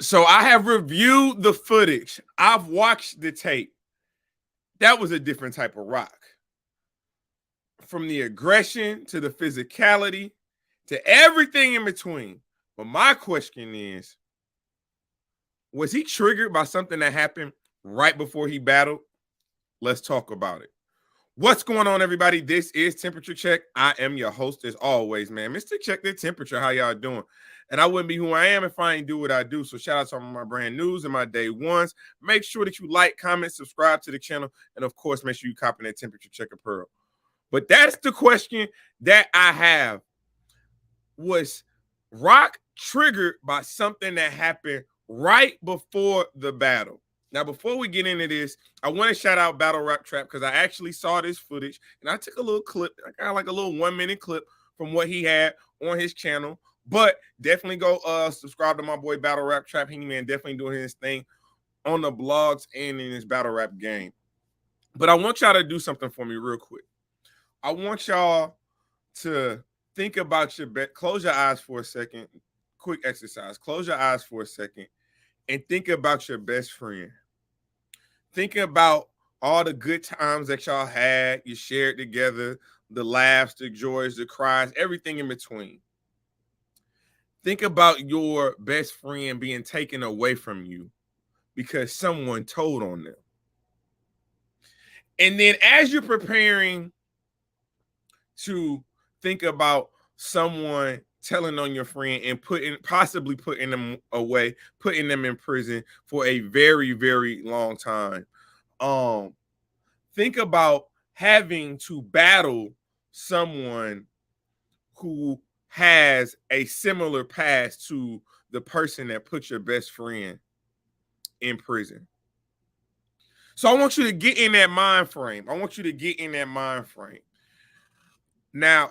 So I have reviewed the footage. I've watched the tape. That was a different type of Rock. From the aggression to the physicality to everything in between. But my question is, was he triggered by something that happened right before he battled? Let's talk about it. What's going on, everybody? This is Temperature Check. I am your host, as always, man. Mr. Check the Temperature. How y'all doing? And I wouldn't be who I am if I ain't do what I do. So shout out to all my brand news and my day ones. Make sure that you like, comment, subscribe to the channel. And, of course, make sure you copy that Temperature Check apparel. But that's the question that I have. Was Rock triggered by something that happened right before the battle? Now, before we get into this, I want to shout out Battle Rap Trap because I actually saw this footage and I took a little clip. I got like a little 1-minute clip from what he had on his channel. But definitely go subscribe to my boy Battle Rap Trap. He man definitely doing his thing on the blogs and in his battle rap game. But I want y'all to do something for me real quick. I want y'all to think about your bet. Close your eyes for a second. Quick exercise. Close your eyes for a second and think about your best friend. Think about all the good times that y'all had, you shared together, the laughs, the joys, the cries, everything in between. Think about your best friend being taken away from you because someone told on them. And then as you're preparing to think about someone telling on your friend and possibly putting them away, putting them in prison for a very, very long time. Think about having to battle someone who has a similar past to the person that put your best friend in prison. So I want you to get in that mind frame. Now,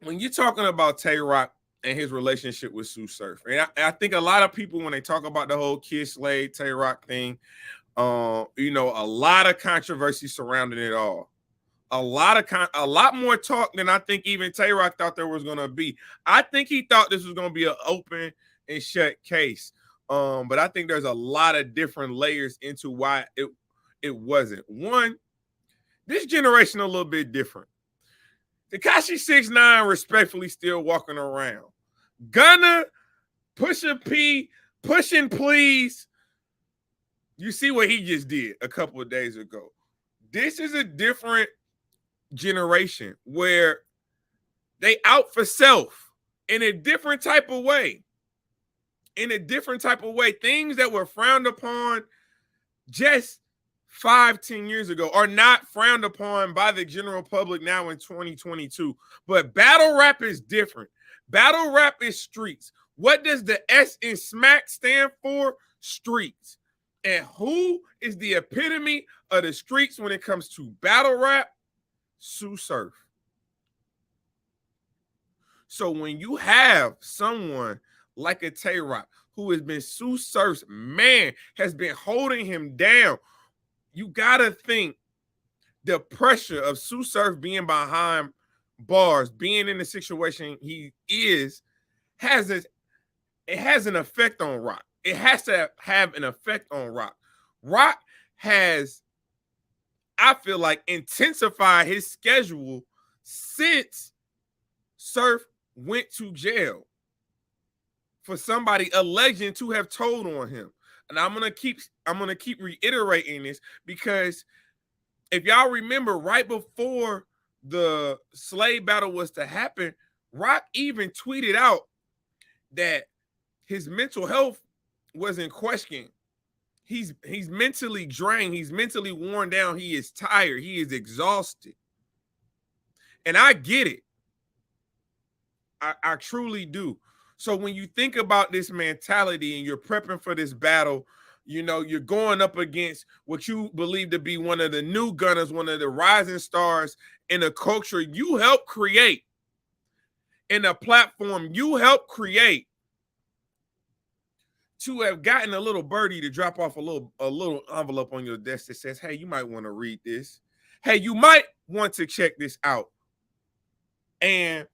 when you're talking about Tay Rock and his relationship with Sue Surf, and I think a lot of people, when they talk about the whole Kid SLADE, Tay Rock thing, a lot of controversy surrounding it all. A lot more talk than I think even Tay Rock thought there was going to be. I think he thought this was going to be an open and shut case. But I think there's a lot of different layers into why it wasn't. One, this generation a little bit different. Tekashi 6ix9ine respectfully still walking around. Gunna, Pusha P, Pushing Please. You see what he just did a couple of days ago. This is a different generation where they out for self in a different type of way. Things that were frowned upon just 5-10 years ago are not frowned upon by the general public now in 2022. But battle rap is different. Battle rap is streets. What does the S in SMAC stand for? Streets. And who is the epitome of the streets when it comes to battle rap? Sue Surf. So when you have someone like a Tay Rock who has been Sue Surf's man, has been holding him down, you gotta think the pressure of Sue Surf being behind bars, being in the situation he is, has an effect on Rock. It has to have an effect on Rock. Rock has, I feel like, intensified his schedule since Surf went to jail for somebody alleging to have told on him. And I'm gonna keep reiterating this because if y'all remember, right before the SLADE battle was to happen, Rock even tweeted out that his mental health was in question. He's mentally drained. He's mentally worn down. He is tired. He is exhausted. And I get it. I truly do. So when you think about this mentality and you're prepping for this battle, you're going up against what you believe to be one of the new gunners, one of the rising stars in a culture you helped create, in a platform you helped create. To have gotten a little birdie to drop off a little envelope on your desk that says, hey, you might want to read this. Hey, you might want to check this out. And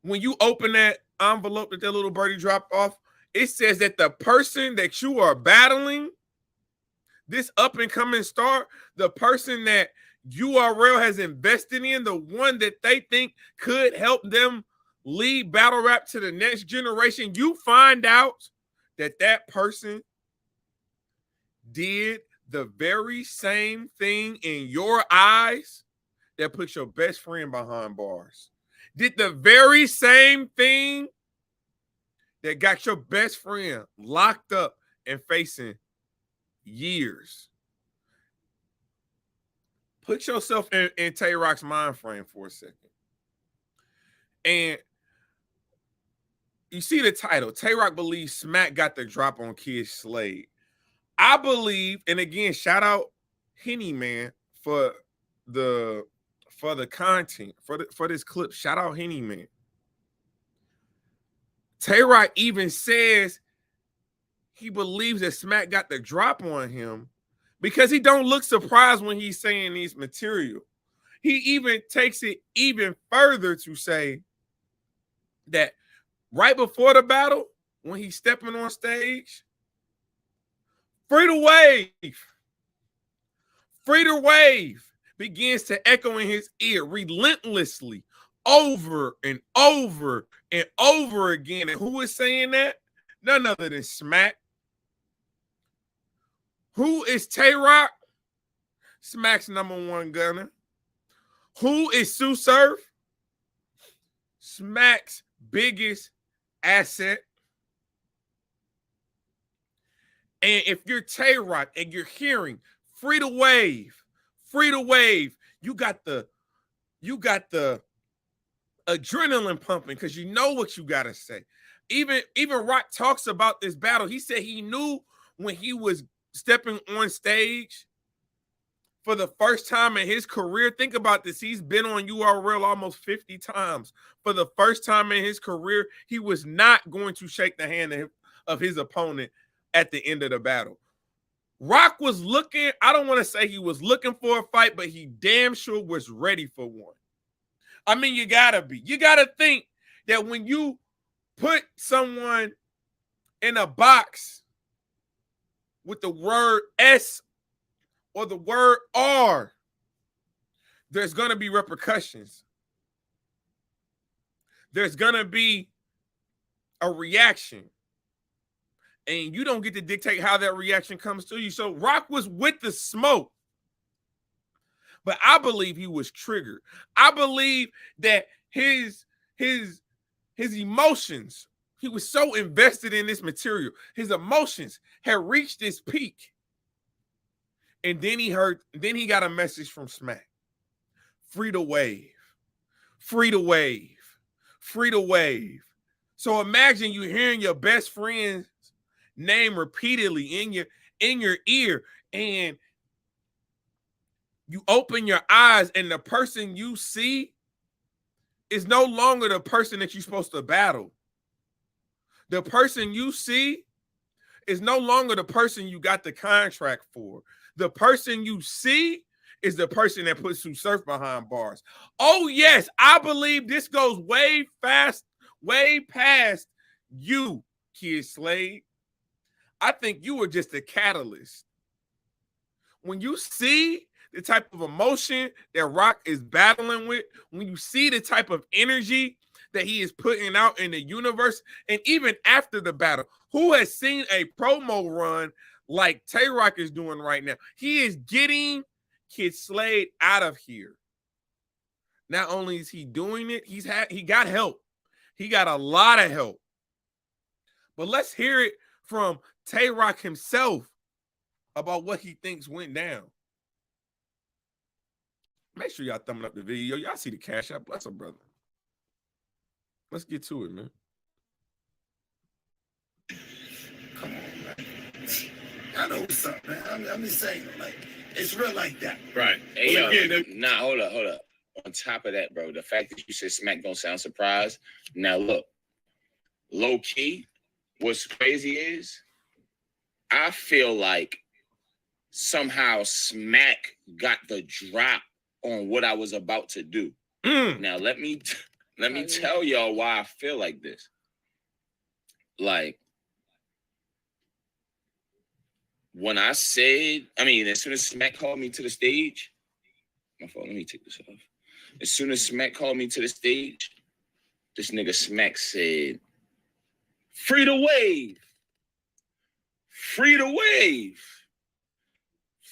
when you open that envelope that little birdie dropped off, it says that the person that you are battling, this up and coming star, the person that URL has invested in, the one that they think could help them lead battle rap to the next generation, you find out that that person did the very same thing in your eyes that put your best friend behind bars. Did the very same thing that got your best friend locked up and facing years. Put yourself in Tay Rock's mind frame for a second. And you see the title, Tay Rock believes Smack got the drop on Kid Slade. I believe, and again, shout out Henny Man for the content, for this clip. Shout out Henny Man. Tay Rock even says he believes that Smack got the drop on him because he don't look surprised when he's saying these material. He even takes it even further to say that right before the battle, when he's stepping on stage, Free the wave begins to echo in his ear relentlessly over and over and over again. And who is saying that? None other than Smack. Who is Tay Rock? Smack's #1 gunner. Who is Sue Surf? Smack's biggest asset. And if you're Tay Rock and you're hearing free the wave, you got the adrenaline pumping because you know what you gotta say. Even Rock talks about this battle. He said he knew when he was stepping on stage for the first time in his career. Think about this. He's been on URL almost 50 times. For the first time in his career, he was not going to shake the hand of his opponent at the end of the battle. Rock was looking, I don't want to say he was looking for a fight, but he damn sure was ready for one. I mean, you gotta be. You gotta think that when you put someone in a box with the word S or the word R, there's gonna be repercussions. There's gonna be a reaction. And you don't get to dictate how that reaction comes to you. So Rock was with the smoke. But I believe he was triggered. I believe that his emotions, he was so invested in this material. His emotions had reached this peak. And then he got a message from Smack. Free the wave. Free the wave. Free the wave. So imagine you hearing your best friend's name repeatedly in your ear, and you open your eyes and the person you see is no longer the person that you're supposed to battle. The person you see is no longer the person you got the contract for. The person you see is the person that puts Sue Surf behind bars. Oh yes, I believe this goes way past you, Kid Slade. I think you were just a catalyst. When you see the type of emotion that Rock is battling with, when you see the type of energy that he is putting out in the universe, and even after the battle, who has seen a promo run like Tay Rock is doing right now? He is getting Kid Slade out of here. Not only is he doing it, he got help. He got a lot of help. But let's hear it from Tay Rock himself about what he thinks went down. Make sure y'all thumbing up the video. Y'all see the cash app. Bless him, brother. Let's get to it, man. Come on, man. I know what's up, man. I'm just saying, like, it's real like that. Right. Hey, hold up. On top of that, bro, the fact that you said Smack don't sound surprised. Now, look, low key, what's crazy is I feel like somehow Smack got the drop on what I was about to do. Now, let me tell y'all why I feel like this. Like, when I said, I mean, as soon as Smack called me to the stage, my fault, let me take this off. As soon as Smack called me to the stage, this nigga Smack said, free the wave. Free the wave.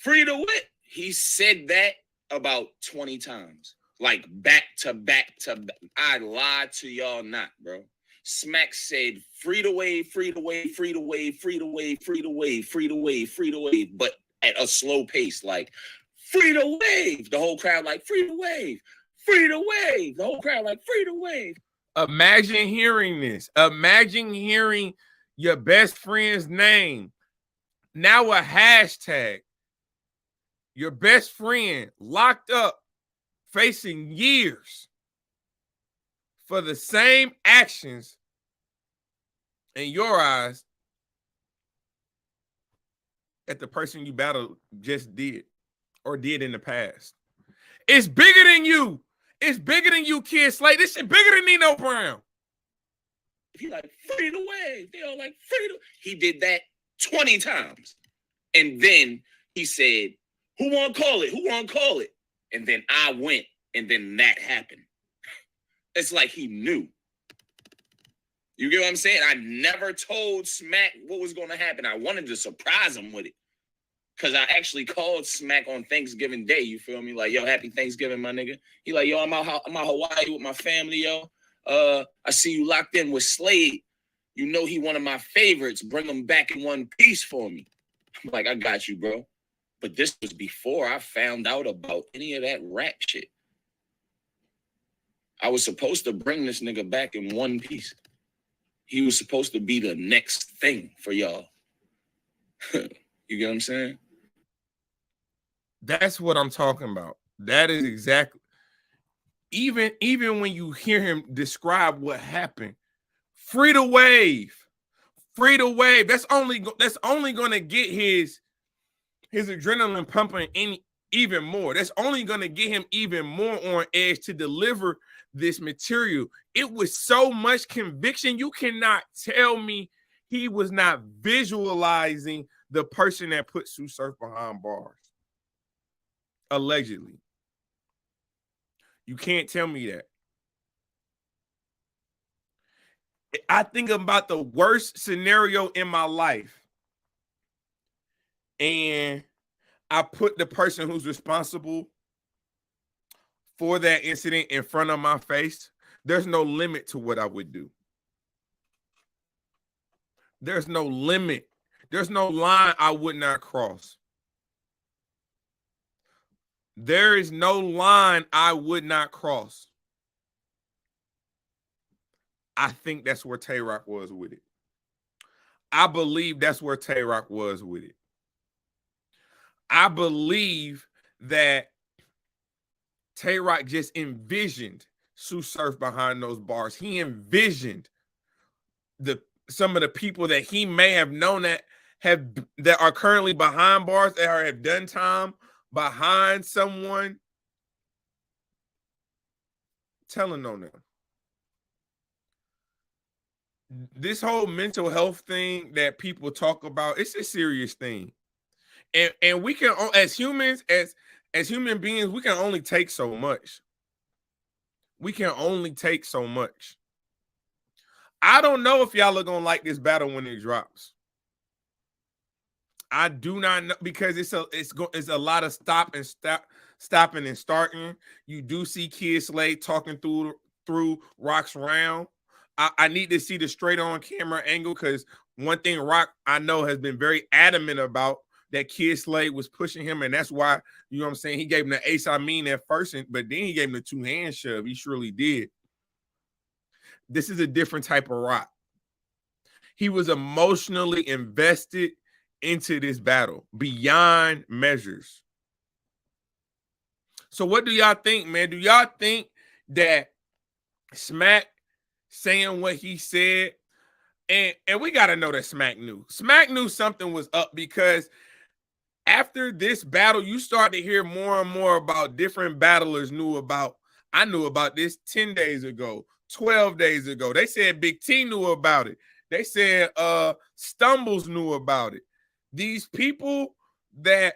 Free the wave. He said that about 20 times. Like back to back to back. I lied to y'all not, bro. Smack said, free the wave, free the wave, free the wave, free the wave, free the wave, free the wave, free the wave, but at a slow pace, like, free the wave. The whole crowd like, free the wave, free the wave. The whole crowd like, free the wave. Imagine hearing this. Imagine hearing your best friend's name. Now a hashtag. Your best friend locked up, facing years for the same actions in your eyes that the person you battled just did or did in the past. It's bigger than you. It's bigger than you, Kid SLADE. This shit bigger than Nino Brown. He like, free the wave. They all like, free the. He did that 20 times. And then he said, who want to call it? Who want to call it? And then I went, and then that happened. It's like he knew. You get what I'm saying? I never told Smack what was going to happen. I wanted to surprise him with it. Because I actually called Smack on Thanksgiving Day. You feel me? Like, yo, happy Thanksgiving, my nigga. He like, yo, I'm out Hawaii with my family, yo. I see you locked in with SLADE. You know he one of my favorites. Bring him back in one piece for me. I'm like, I got you, bro. But this was before I found out about any of that rat shit. I was supposed to bring this nigga back in one piece. He was supposed to be the next thing for y'all. You get what I'm saying? That's what I'm talking about. That is exactly. Even when you hear him describe what happened, free the wave, free the wave. That's only going to get his adrenaline pumping even more. That's only going to get him even more on edge to deliver this material. It was so much conviction. You cannot tell me he was not visualizing the person that put Sue Surf behind bars. Allegedly. You can't tell me that. I think about the worst scenario in my life, and I put the person who's responsible for that incident in front of my face. There's no limit to what I would do. There's no limit. There's no line I would not cross. There is no line I would not cross. I think that's where Tay-Rock was with it. I believe that's where Tay-Rock was with it. I believe that Tay-Rock just envisioned Sue Surf behind those bars. He envisioned some of the people that he may have known that are currently behind bars, that have done time behind someone, telling on them. This whole mental health thing that people talk about, it's a serious thing. And we can, as humans, as human beings, we can only take so much. We can only take so much. I don't know if y'all are going to like this battle when it drops. I do not know, because it's a lot of stopping and starting. You do see Kid SLADE talking through Rock's round. I need to see the straight on camera angle, because one thing Rock, I know, has been very adamant about, that Kid SLADE was pushing him, and that's why, you know what I'm saying, he gave him the ace I mean at first, but then he gave him the two-hand shove. He surely did. This is a different type of Rock. He was emotionally invested into this battle beyond measures. So what do y'all think, man? Do y'all think that Smack saying what he said, and we got to know that Smack knew. Smack knew something was up, because after this battle, you start to hear more and more about different battlers I knew about this 10 days ago, 12 days ago. They said Big T knew about it. They said Stumbles knew about it. these people that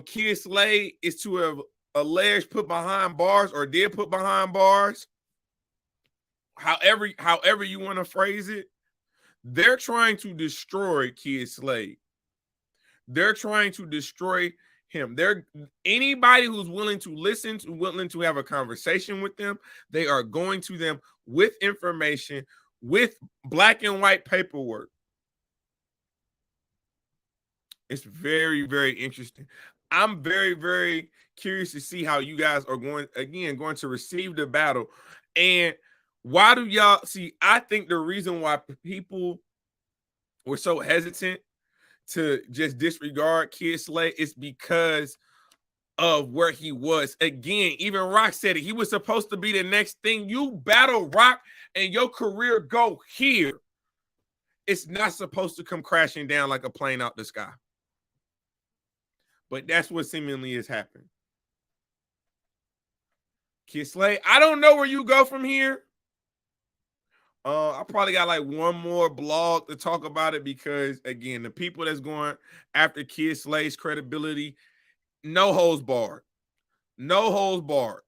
Kid SLADE is to have alleged put behind bars or did put behind bars, however you want to phrase it, they're trying to destroy Kid SLADE. They're trying to destroy him. Anybody who's willing to listen, willing to have a conversation with them, they are going to them with information, with black and white paperwork. It's very, very interesting. I'm very, very curious to see how you guys are going to receive the battle. And why do y'all see? I think the reason why people were so hesitant to just disregard Kid SLADE is because of where he was. Again, even Rock said it. He was supposed to be the next thing. You battle Rock and your career go here. It's not supposed to come crashing down like a plane out the sky. But that's what seemingly has happened. Kid SLADE, I don't know where you go from here. I probably got like one more blog to talk about it because, again, the people that's going after Kid SLADE's credibility, no holds barred. No holds barred.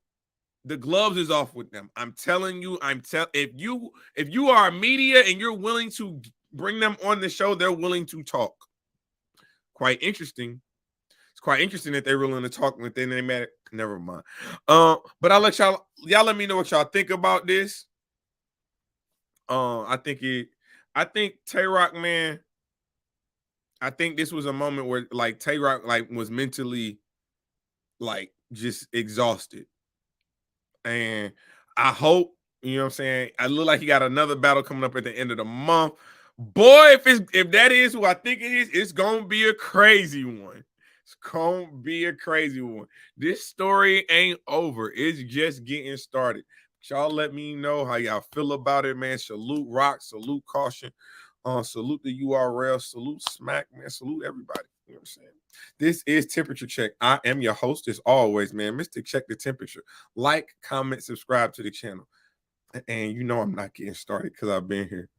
The gloves is off with them. I'm telling you, if you are media and you're willing to bring them on the show, they're willing to talk. Quite interesting. It's quite interesting that they're willing to talk with them. They matter. Never mind. But I'll let y'all let me know what y'all think about this. I think Tay-Rock, man, I think this was a moment where like Tay-Rock like was mentally like just exhausted. And I hope, you know what I'm saying, I look like he got another battle coming up at the end of the month. Boy, if that is who I think it is, it's gonna be a crazy one. It's gonna be a crazy one. This story ain't over. It's just getting started. Y'all let me know how y'all feel about it, man. Salute Rock, salute Caution, salute the URL, salute Smack, man. Salute everybody. You know what I'm saying? This is Temperature Check. I am your host as always, man. Mr. Check the Temperature. Like, comment, subscribe to the channel. And you know I'm not getting started because I've been here.